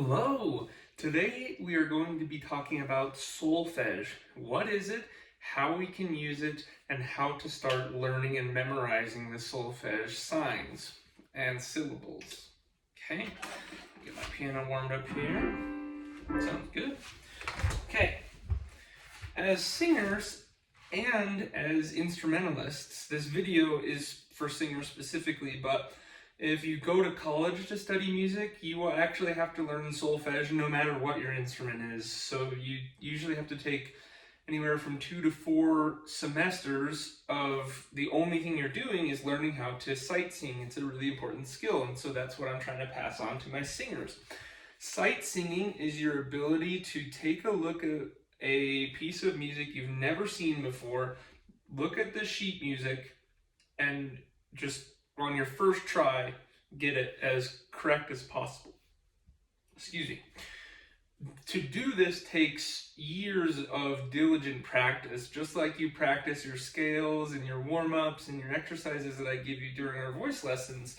Hello! Today we are going to be talking about solfège. What is it, how we can use it, and how to start learning and memorizing the solfège signs and syllables. Okay, get my piano warmed up here. Sounds good. Okay, as singers and as instrumentalists, this video is for singers specifically, but if you go to college to study music, you will actually have to learn solfège no matter what your instrument is. So you usually have to take anywhere from 2 to 4 semesters of the only thing you're doing is learning how to sight sing. It's a really important skill, and so that's what I'm trying to pass on to my singers. Sight singing is your ability to take a look at a piece of music you've never seen before, look at the sheet music, and just on your first try, get it as correct as possible. Excuse me. To do this takes years of diligent practice, just like you practice your scales and your warm-ups and your exercises that I give you during our voice lessons.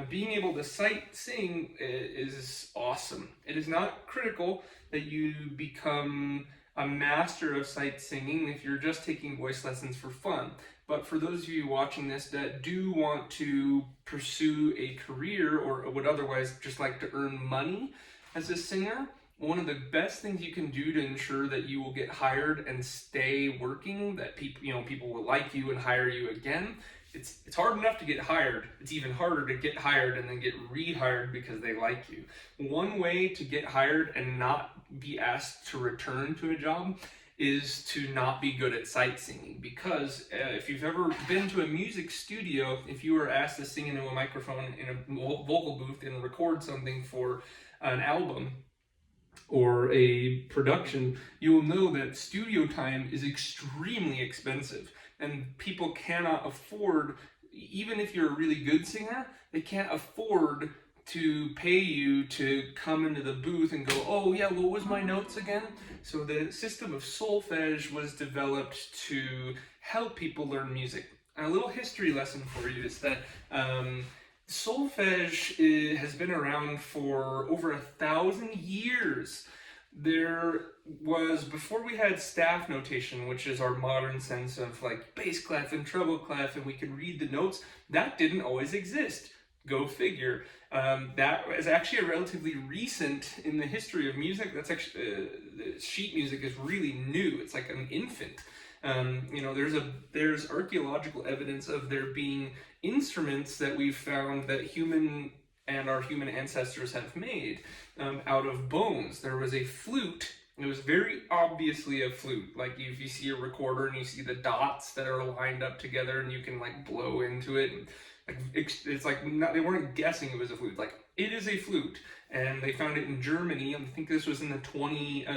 Being able to sight sing is awesome. It is not critical that you become a master of sight singing if you're just taking voice lessons for fun. But for those of you watching this that do want to pursue a career or would otherwise just like to earn money as a singer, one of the best things you can do to ensure that you will get hired and stay working, that people will like you and hire you again. It's hard enough to get hired. It's even harder to get hired and then get rehired because they like you. One way to get hired and not be asked to return to a job is to not be good at sight singing, because if you've ever been to a music studio, if you were asked to sing into a microphone in a vocal booth and record something for an album or a production, you will know that studio time is extremely expensive, and people cannot afford, even if you're a really good singer, they can't afford to pay you to come into the booth and go, oh yeah, what was my notes again? So the system of solfège was developed to help people learn music. And a little history lesson for you is that solfège has been around for over 1,000 years. There was, before we had staff notation, which is our modern sense of like bass clef and treble clef, and we can read the notes, that didn't always exist. Go figure. That is actually a relatively recent in the history of music. That's actually sheet music is really new. It's like an infant. There's archaeological evidence of there being instruments that we've found that human ancestors have made out of bones. There was a flute. It was very obviously a flute. Like if you see a recorder and you see the dots that are lined up together and you can like blow into it. And it's like they weren't guessing it was a flute. Like it is a flute, and they found it in Germany. I think this was in the 2000s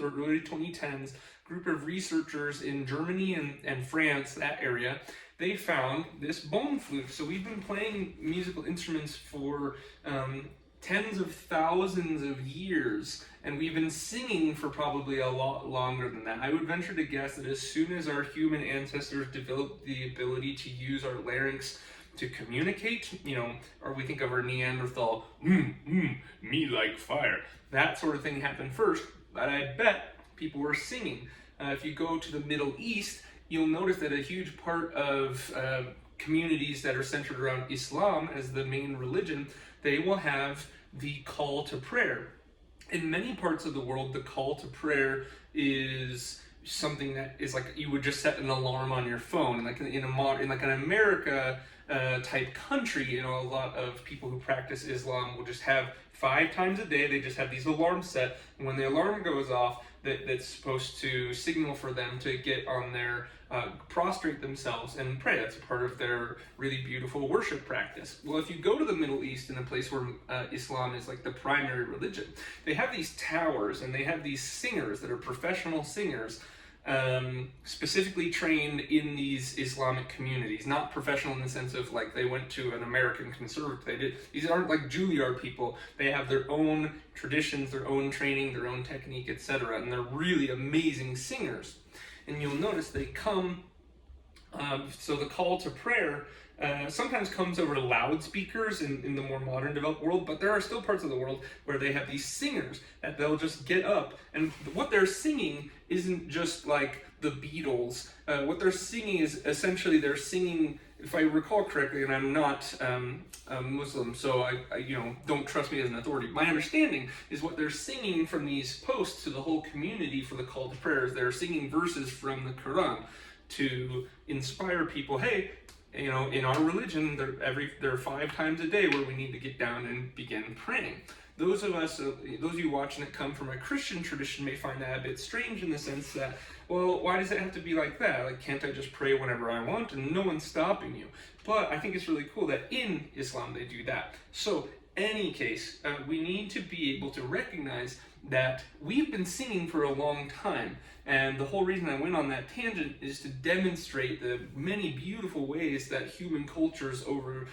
or early 2010s. Group of researchers in Germany and France, that area, they found this bone flute. So we've been playing musical instruments for tens of thousands of years, and we've been singing for probably a lot longer than that. I would venture to guess that as soon as our human ancestors developed the ability to use our larynx to communicate, or we think of our Neanderthal, me like fire, that sort of thing happened first, but I bet people were singing. If you go to the Middle East, you'll notice that a huge part of communities that are centered around Islam as the main religion, they will have the call to prayer. In many parts of the world, the call to prayer is something that is like you would just set an alarm on your phone. Like in an America type country, a lot of people who practice Islam will just have 5 times a day. They just have these alarms set, and when the alarm goes off, that's supposed to signal for them to get on their prostrate themselves and pray. That's a part of their really beautiful worship practice. Well, if you go to the Middle East, in a place where Islam is like the primary religion, they have these towers and they have these singers that are professional singers, specifically trained in these Islamic communities. Not professional in the sense of like they went to an American conservative. These aren't like Juilliard people. They have their own traditions, their own training, their own technique, etc. And they're really amazing singers. And you'll notice they come, so the call to prayer sometimes comes over loudspeakers in the more modern developed world, but there are still parts of the world where they have these singers that they'll just get up, and what they're singing isn't just like the Beatles. What they're singing is essentially they're singing, if I recall correctly, and I'm not Muslim, so I don't trust me as an authority. My understanding is what they're singing from these posts to the whole community for the call to prayers. They're singing verses from the Quran to inspire people. Hey, in our religion, there are 5 times a day where we need to get down and begin praying. Those of you watching that come from a Christian tradition may find that a bit strange in the sense that, well, why does it have to be like that? Like, can't I just pray whenever I want and no one's stopping you? But I think it's really cool that in Islam they do that. So, any case, we need to be able to recognize that we've been singing for a long time, and the whole reason I went on that tangent is to demonstrate the many beautiful ways that human cultures over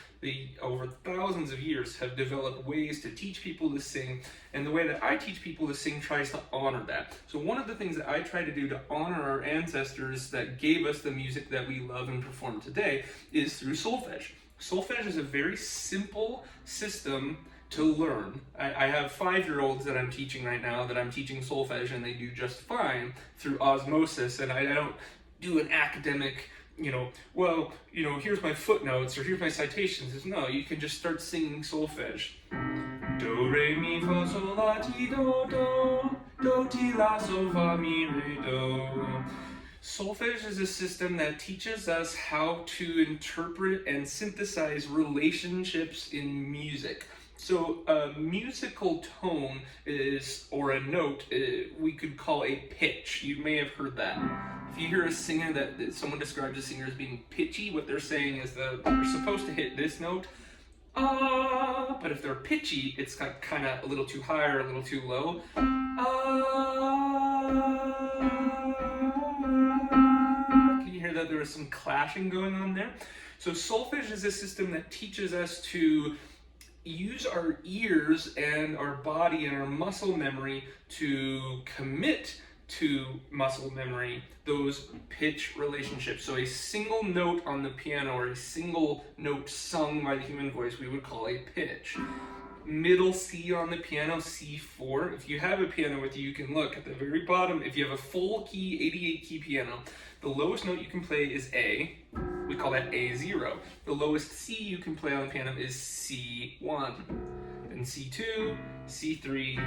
thousands of years have developed ways to teach people to sing, and the way that I teach people to sing tries to honor that. So one of the things that I try to do to honor our ancestors that gave us the music that we love and perform today is through solfege. Solfege is a very simple system to learn. I have 5-year-olds that I'm teaching right now that I'm teaching solfege, and they do just fine through osmosis, and I don't do an academic, here's my footnotes or here's my citations. No, you can just start singing solfege. Do, re, mi, fa, sol, la, ti, do, ti, la, sol, fa, mi, re, do. Solfege is a system that teaches us how to interpret and synthesize relationships in music. So a musical tone is, or a note, we could call a pitch. You may have heard that. If you hear a singer that someone describes a singer as being pitchy, what they're saying is that they're supposed to hit this note, ah, but if they're pitchy, it's kind of a little too high or a little too low. Can you hear that there is some clashing going on there? So solfege is a system that teaches us to use our ears and our body and our muscle memory to commit to muscle memory those pitch relationships. So a single note on the piano or a single note sung by the human voice we would call a pitch. Middle C on the piano, C4. If you have a piano with you, you can look at the very bottom. If you have a full key, 88 key piano, the lowest note you can play is A. We call that A0. The lowest C you can play on the piano is C1. Then C2, C3,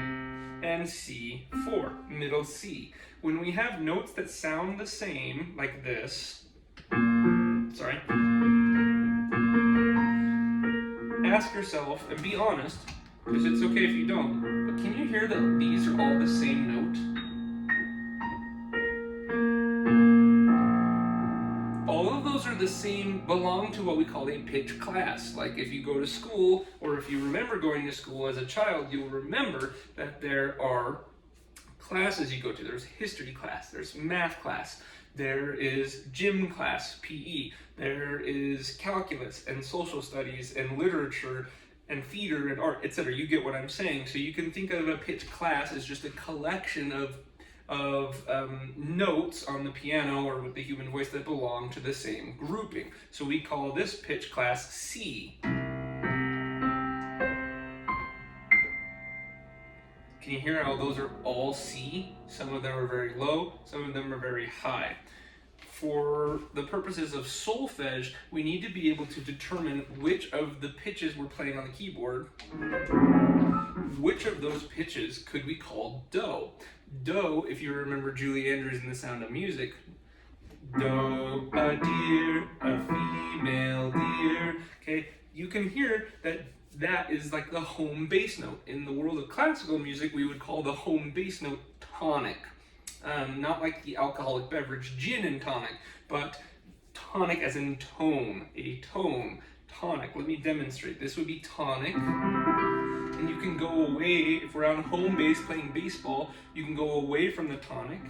and C4, middle C. When we have notes that sound the same, like this, ask yourself, and be honest, because it's okay if you don't, but can you hear that these are all the same note? All of those are the same, belong to what we call a pitch class. Like if you go to school, or if you remember going to school as a child, you'll remember that there are classes you go to. There's history class, there's math class, there is gym class, PE, there is calculus and social studies and literature and theater and art, etc. You get what I'm saying. So you can think of a pitch class as just a collection of notes on the piano or with the human voice that belong to the same grouping. So we call this pitch class C. Can you hear how those are all C? Some of them are very low, some of them are very high. For the purposes of solfege, we need to be able to determine which of the pitches we're playing on the keyboard, which of those pitches could we call do. Do, if you remember Julie Andrews in The Sound of Music, do, a deer, a female deer. Okay, you can hear that that is like the home bass note. In the world of classical music, we would call the home bass note tonic. Not like the alcoholic beverage gin and tonic, but tonic as in tone, a tone, tonic. Let me demonstrate. This would be tonic, and you can go away, if we're on home base playing baseball, you can go away from the tonic.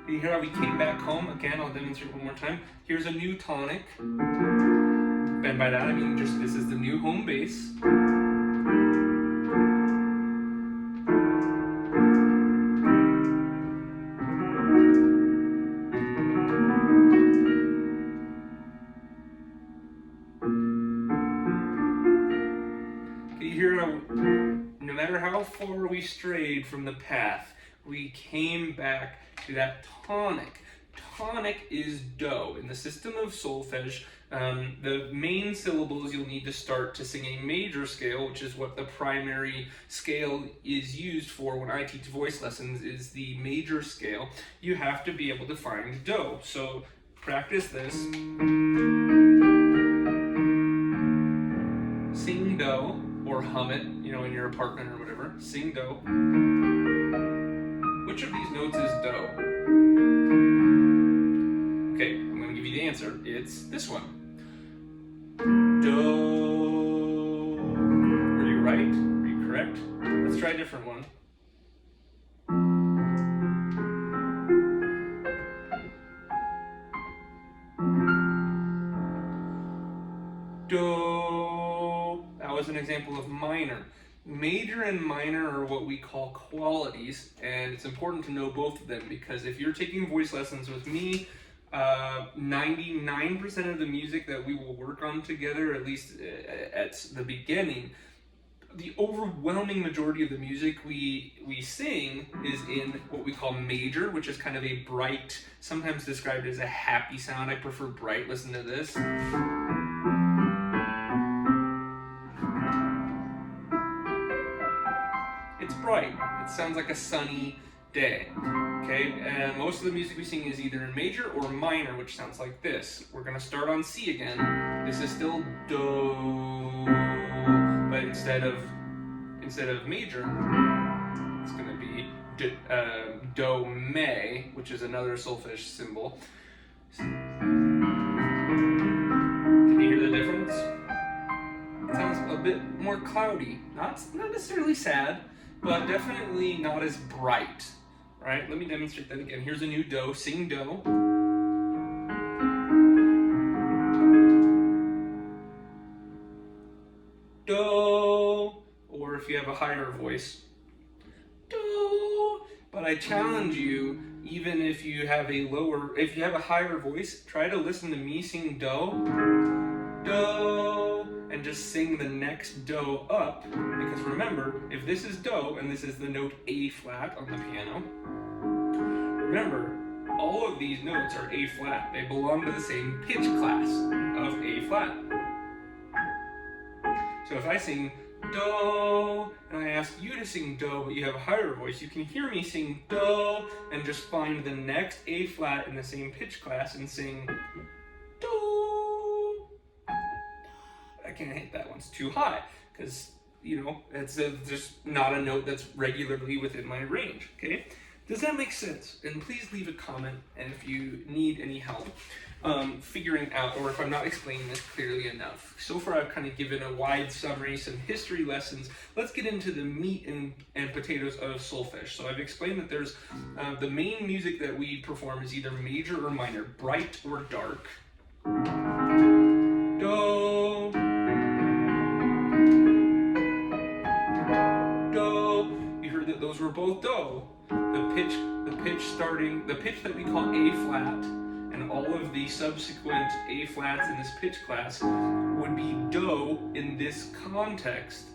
You hear how we came back home? Again, I'll demonstrate one more time. Here's a new tonic. And by that I mean just this is the new home base. we strayed from the path. We came back to that tonic. Tonic is do. In the system of solfege, the main syllables you'll need to start to sing a major scale, which is what the primary scale is used for when I teach voice lessons, is the major scale. You have to be able to find do. So practice this. Sing do, or hum it, in your apartment or whatever. Sing do. Which of these notes is do? Okay, I'm going to give you the answer. It's this one. Do. Were you right? Were you correct? Let's try a different one. Do. That was an example of minor. Major and minor are what we call qualities, and it's important to know both of them because if you're taking voice lessons with me, 99% of the music that we will work on together, at least at the beginning, the overwhelming majority of the music we sing is in what we call major, which is kind of a bright, sometimes described as a happy sound. I prefer bright. Listen to this. It's bright. It sounds like a sunny day. Okay, and most of the music we sing is either in major or minor, which sounds like this. We're going to start on C again. This is still do, but instead of major, it's going to be do me, which is another solfege symbol. Can you hear the difference? It sounds a bit more cloudy. Not necessarily sad, but definitely not as bright. Right, let me demonstrate that again. Here's a new do. Sing do. Do. Or if you have a higher voice, do. But I challenge you, even if you have a higher voice, try to listen to me sing do. Do. And just sing the next do up, because remember, if this is do and this is the note A flat on the piano, remember, all of these notes are A flat. They belong to the same pitch class of A flat. So if I sing do, and I ask you to sing do, but you have a higher voice, you can hear me sing do, and just find the next A flat in the same pitch class and sing do. I can't hit that one, it's too high, because, it's just not a note that's regularly within my range, okay? Does that make sense? And please leave a comment, and if you need any help figuring out, or if I'm not explaining this clearly enough. So far I've kind of given a wide summary, some history lessons. Let's get into the meat and potatoes of solfege. So I've explained that there's the main music that we perform is either major or minor, bright or dark. Do. Do. You heard that those were both do. The pitch that we call A flat, and all of the subsequent A flats in this pitch class would be do in this context,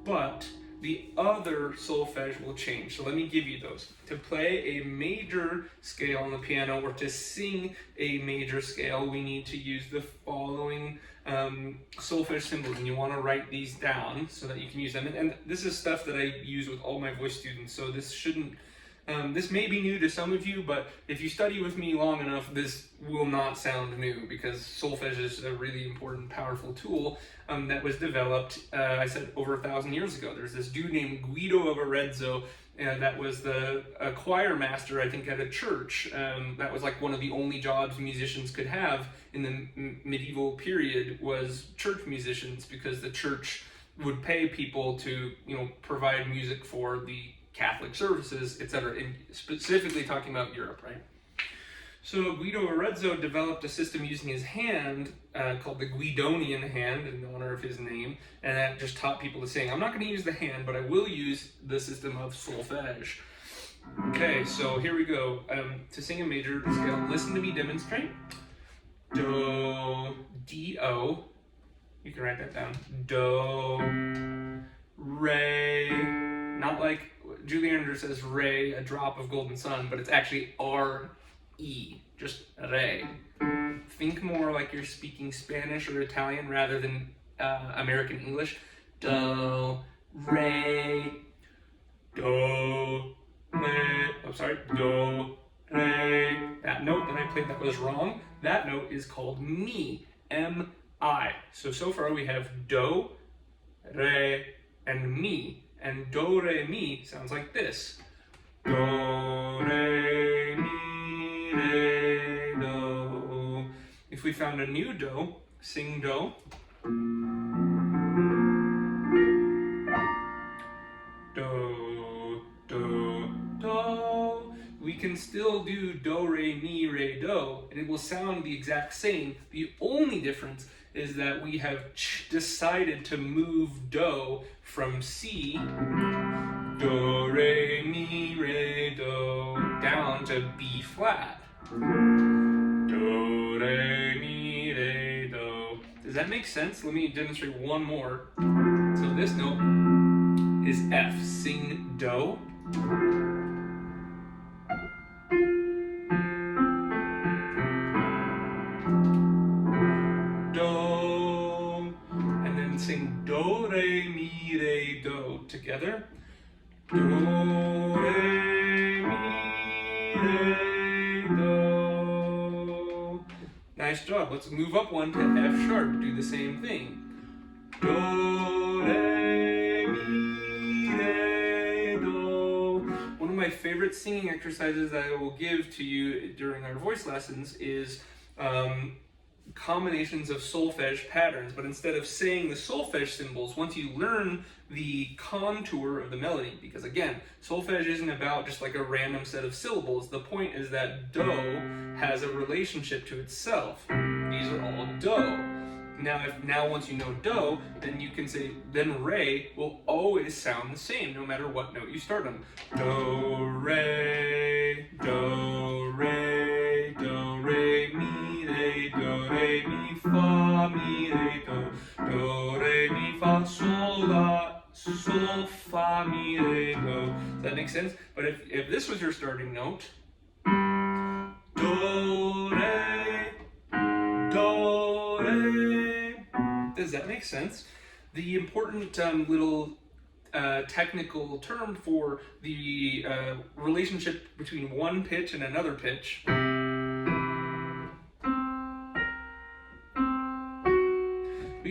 but the other solfege will change. So let me give you those. To play a major scale on the piano or to sing a major scale, we need to use the following solfege symbols, and you want to write these down so that you can use them. And this is stuff that I use with all my voice students, so this shouldn't this may be new to some of you, but if you study with me long enough, this will not sound new, because solfege is a really important, powerful tool that was developed, I said, over 1,000 years ago. There's this dude named Guido of Arezzo, and that was a choir master, I think, at a church. That was like one of the only jobs musicians could have in the medieval period, was church musicians, because the church would pay people to, provide music for the Catholic services, etc., specifically talking about Europe, right? So Guido of Arezzo developed a system using his hand called the Guidonian Hand, in honor of his name, and that just taught people to sing. I'm not going to use the hand, but I will use the system of solfege. Okay, so here we go. To sing a major scale, listen to me demonstrate. Do, D-O. You can write that down. Do, re. Not like Julie Andrews says re, a drop of golden sun, but it's actually R-E, just re. Think more like you're speaking Spanish or Italian rather than American English. Do, re, do, re. Oh, sorry. Do, re. That note that I played that was wrong, that note is called mi, M-I. So far we have do, re, and mi. And do, re, mi sounds like this. Do, re, mi, re, do. If we found a new do, sing do. Do, do, do. We can still do do, re, mi, re, do, and it will sound the exact same. The only difference is that we have decided to move do from C, do, re, mi, re, do, down to B flat. Do, re, mi, re, do. Does that make sense? Let me demonstrate one more. So this note is F. Sing do. Do. And then sing do, re, mi, re, do together. Do, re, mi, re, do. Nice job. Let's move up one to F sharp. Do the same thing. Do, re, mi, re, do. One of my favorite singing exercises that I will give to you during our voice lessons is combinations of solfege patterns, but instead of saying the solfege symbols, once you learn the contour of the melody, because again, solfege isn't about just like a random set of syllables. The point is that do has a relationship to itself. These are all do. Now once you know do, then you can say, then re will always sound the same no matter what note you start on. Do, re, do, re, do, re, mi, re, do, re, mi, fa, mi, re, do, re, mi, fa, sol, la, sol, fa, mi, re, do. Does that make sense? But if this was your starting note, do, re, do, re. Does that make sense? The important little technical term for the relationship between one pitch and another pitch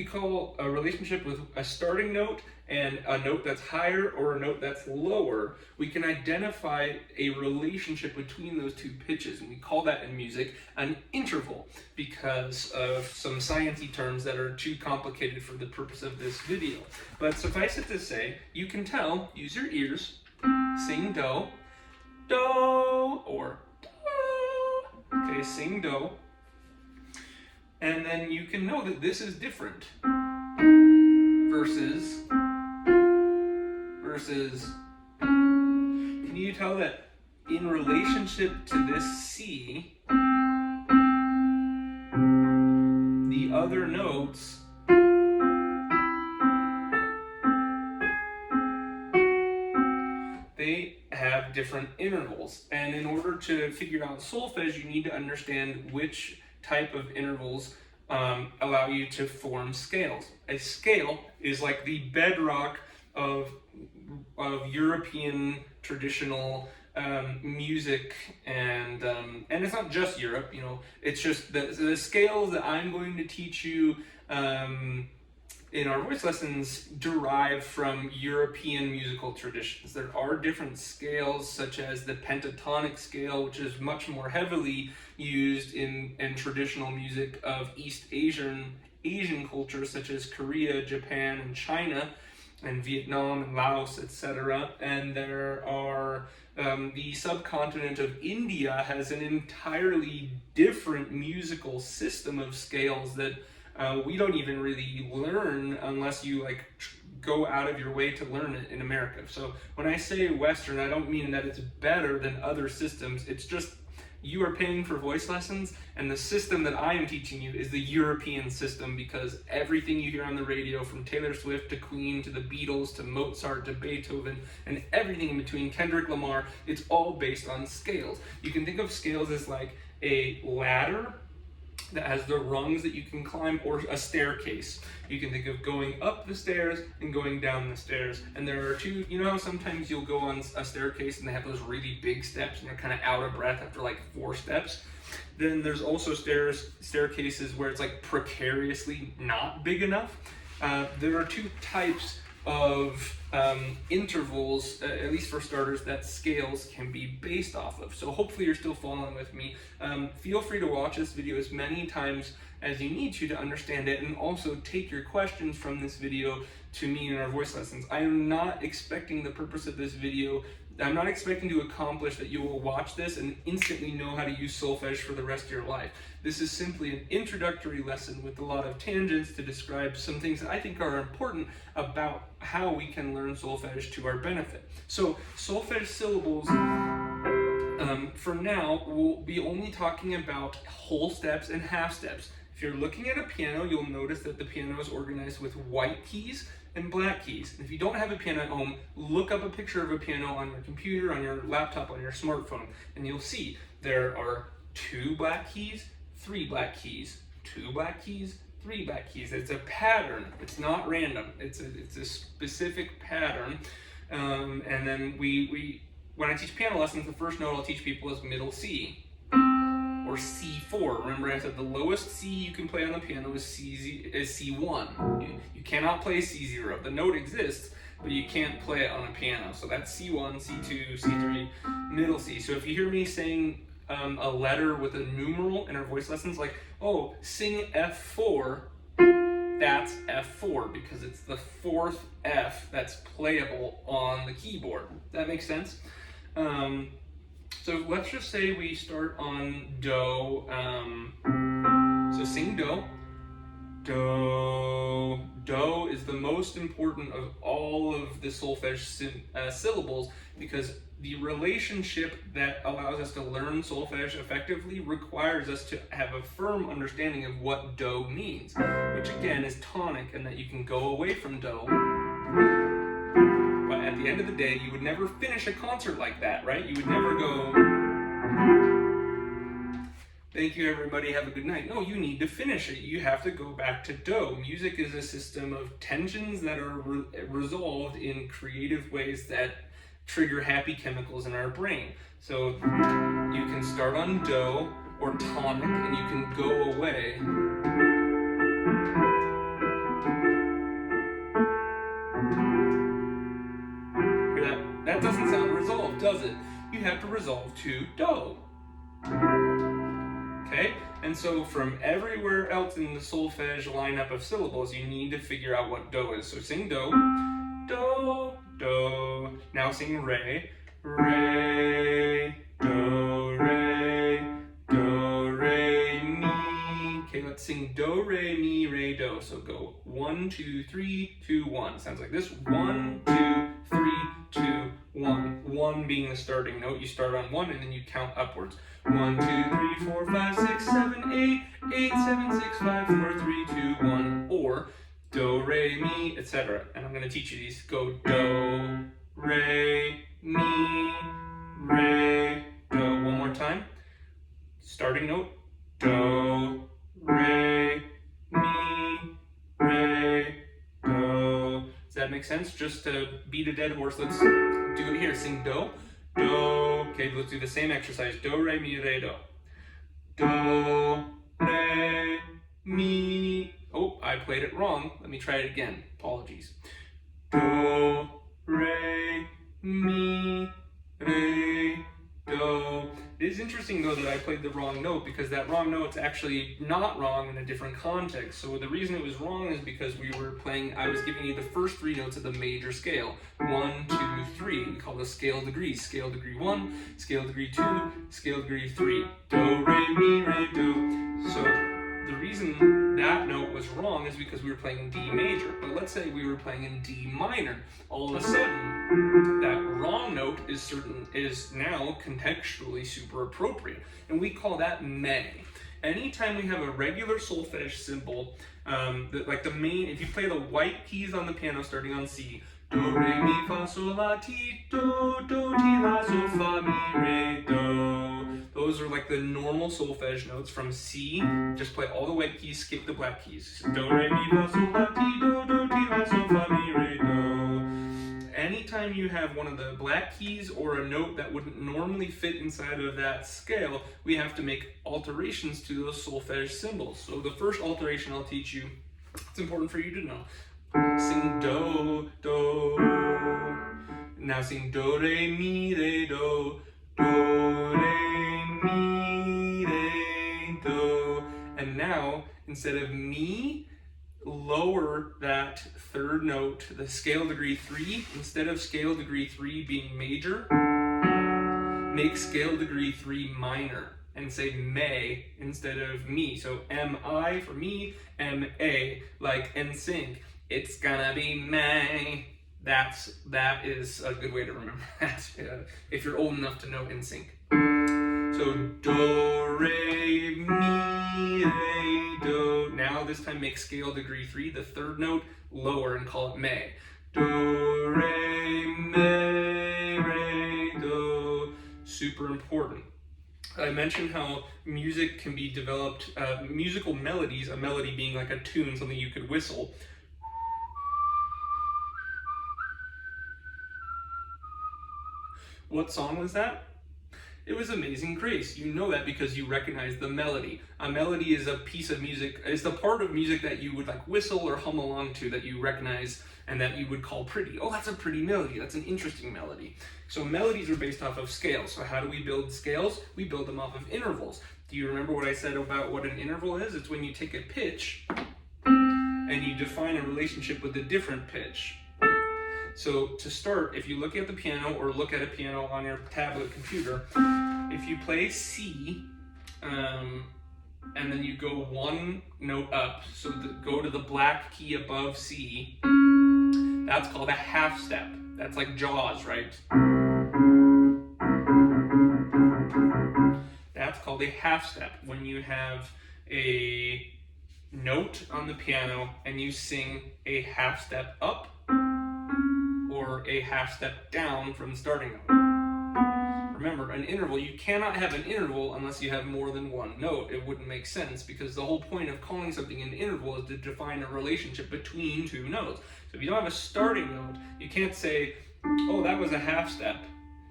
we call a relationship with a starting note and a note that's higher or a note that's lower. We can identify a relationship between those two pitches, and we call that in music an interval because of some sciencey terms that are too complicated for the purpose of this video. But suffice it to say, you can tell, use your ears, sing do, do, or do. Okay, sing do. And then you can know that this is different versus. Can you tell that in relationship to this C, the other notes they have different intervals, and in order to figure out solfege, you need to understand which type of intervals allow you to form scales. A scale is like the bedrock of European traditional music, and it's not just Europe. You know, it's just the scales that I'm going to teach you in our voice lessons derive from European musical traditions. There are different scales, such as the Pentatonic Scale, which is much more heavily used in traditional music of East Asian cultures, such as Korea, Japan, and China, and Vietnam, and Laos, etc. And there are the subcontinent of India has an entirely different musical system of scales that we don't even really learn unless you go out of your way to learn it in America. So when I say Western, I don't mean that it's better than other systems. It's just you are paying for voice lessons, and the system that I am teaching you is the European system, because everything you hear on the radio, from Taylor Swift to Queen to the Beatles to Mozart to Beethoven and everything in between, Kendrick Lamar, it's all based on scales. You can think of scales as like a ladder that has the rungs that you can climb, or a staircase. You can think of going up the stairs and going down the stairs. And there are two, you know, sometimes you'll go on a staircase and they have those really big steps and you're kind of out of breath after like 4 steps. Then there's also staircases where it's like precariously not big enough. There are 2 types of intervals, at least for starters, that scales can be based off of. So hopefully you're still following with me. Feel free to watch this video as many times as you need to understand it, and also take your questions from this video to me in our voice lessons. I am not expecting the purpose of this video, I'm not expecting to accomplish that you will watch this and instantly know how to use solfege for the rest of your life. This is simply an introductory lesson with a lot of tangents to describe some things that I think are important about how we can learn solfege to our benefit. So solfege syllables, for now, we'll be only talking about whole steps and half steps. If you're looking at a piano, you'll notice that the piano is organized with white keys and black keys. And if you don't have a piano at home, look up a picture of a piano on your computer, on your laptop, on your smartphone, and you'll see there are 2 black keys, 3 black keys, 2 black keys, 3 black keys. It's a pattern. It's not random. It's a specific pattern. And then when I teach piano lessons, the first note I'll teach people is middle C, or C4. Remember I said the lowest C you can play on the piano is C1. You cannot play C0. The note exists, but you can't play it on a piano. So that's C1, C2, C3, middle C. So if you hear me saying a letter with a numeral in our voice lessons, like, oh, sing F4, that's F4, because it's the 4th F that's playable on the keyboard. That makes sense? So let's just say we start on Do. So sing Do. Do. Do is the most important of all of the solfege syllables, because the relationship that allows us to learn solfege effectively requires us to have a firm understanding of what Do means, which again is tonic, and that you can go away from Do. But at the end of the day, you would never finish a concert like that, right? You would never go, thank you everybody, have a good night. No, you need to finish it. You have to go back to Do. Music is a system of tensions that are resolved in creative ways that trigger happy chemicals in our brain. So you can start on Do or tonic, and you can go away. That doesn't sound resolved, does it? You have to resolve to Do. Okay? And so from everywhere else in the solfege lineup of syllables, you need to figure out what Do is. So sing Do, Do, Do. Now sing Re, Re, Do, Re, Do, Re, Mi. Okay, let's sing Do, Re, Mi, Re, Do. So go 1, 2, 3, 2, 1. Sounds like this. 1, 2, 3, 2, 1. 1 being the starting note. You start on 1 and then you count upwards. 1, 2, 3, 4, 5, 6, 7, 8, 8, 7, 6, 5, 4, 3, 2, 1. Or Do, Re, Mi, etc. And I'm going to teach you these. Go Do, Re, Mi, Re, Do. One more time. Starting note. Do, Re, Mi, Re, Do. Does that make sense? Just to beat a dead horse, let's do it here. Sing Do, Do. Okay, let's do the same exercise. Do, Re, Mi, Re, Do. Do, Re, Mi. Oh, I played it wrong. Let me try it again. Apologies. Do, Re, Mi, Re, Do. It is interesting though that I played the wrong note, because that wrong note's actually not wrong in a different context. So the reason it was wrong is because I was giving you the first 3 notes of the major scale. 1, 2, 3. We call this scale degrees. Scale degree 1, scale degree 2, scale degree 3. Do, Re, Mi, Re, Do. So the reason that note was wrong is because we were playing in D major. But let's say we were playing in D minor. All of a sudden, that wrong long note is now contextually super appropriate, and we call that may. Anytime we have a regular solfege symbol, like the main, if you play the white keys on the piano starting on C, do, re, mi, fa, sol, la, ti, do, do, ti, la, sol, fa, mi, re, do. Those are like the normal solfege notes from C. Just play all the white keys, skip the black keys. Do, re, mi, fa, sol, la, ti, do, do, ti, la, sol, fa, mi, re, do. Anytime you have one of the black keys or a note that wouldn't normally fit inside of that scale, we have to make alterations to those solfege symbols. So the first alteration I'll teach you, it's important for you to know. Sing do, do. Now sing do, re, mi, re, do. Do, re, mi, re, do. And now, instead of mi, lower that third note, the scale degree 3. Instead of scale degree 3 being major, make scale degree 3 minor and say may instead of me. So M-I for me, M-A, like NSYNC. It's gonna be May. That is a good way to remember that if you're old enough to know NSYNC. So do, re, mi, re, do. Now this time make scale degree 3, the third note, lower and call it May. Do, re, mi, re, do. Super important. I mentioned how music can be developed, musical melodies, a melody being like a tune, something you could whistle. What song was that? It was Amazing Grace. You know that because you recognize the melody. A melody is a piece of music, is the part of music that you would like whistle or hum along to that you recognize and that you would call pretty. Oh, that's a pretty melody. That's an interesting melody. So melodies are based off of scales. So how do we build scales? We build them off of intervals. Do you remember what I said about what an interval is? It's when you take a pitch and you define a relationship with a different pitch. So to start, if you look at the piano or look at a piano on your tablet computer, if you play C and then you go one note up, so go to the black key above C, that's called a half step. That's like Jaws, right? That's called a half step. When you have a note on the piano and you sing a half step up, or a half step down from the starting note. Remember, an interval, you cannot have an interval unless you have more than one note. It wouldn't make sense because the whole point of calling something an interval is to define a relationship between two notes. So if you don't have a starting note, you can't say, oh, that was a half step.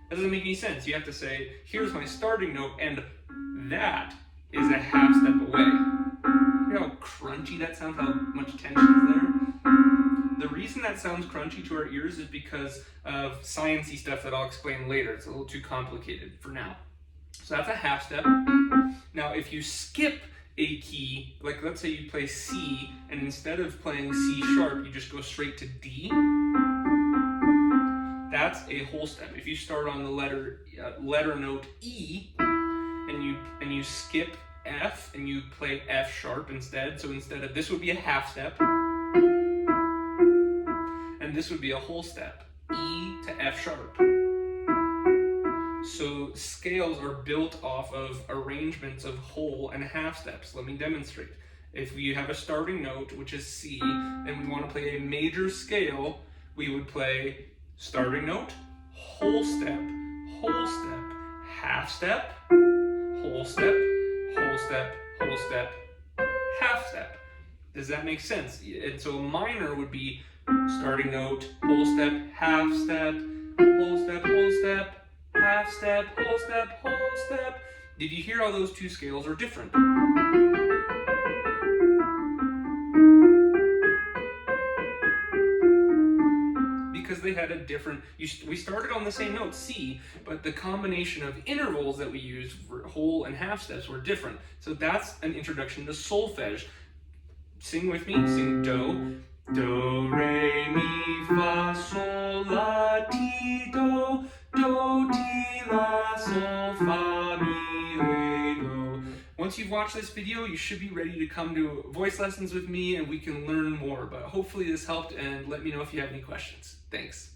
That doesn't make any sense. You have to say, here's my starting note, and that is a half step away. You know how crunchy that sounds, how much tension is there? The reason that sounds crunchy to our ears is because of sciencey stuff that I'll explain later. It's a little too complicated for now. So that's a half step. Now, if you skip a key, like let's say you play C, and instead of playing C sharp, you just go straight to D, that's a whole step. If you start on the letter note E, and you skip F, and you play F sharp instead, so instead of, this would be a half step, and this would be a whole step, E to F sharp. So scales are built off of arrangements of whole and half steps. Let me demonstrate. If we have a starting note, which is C, and we want to play a major scale, we would play starting note, whole step, half step, whole step, whole step, whole step, half step. Does that make sense? And so minor would be starting note, whole step, half step, whole step, whole step, half step, whole step, whole step. Did you hear how those two scales are different? Because they had a different, we started on the same note, C, but the combination of intervals that we used for whole and half steps were different. So that's an introduction to solfege. Sing with me, sing do. Do, re, mi, fa, sol, la, ti, do, ti, la, sol, fa, mi, re, do. Once you've watched this video, you should be ready to come to voice lessons with me and we can learn more. But hopefully this helped, and let me know if you have any questions. Thanks.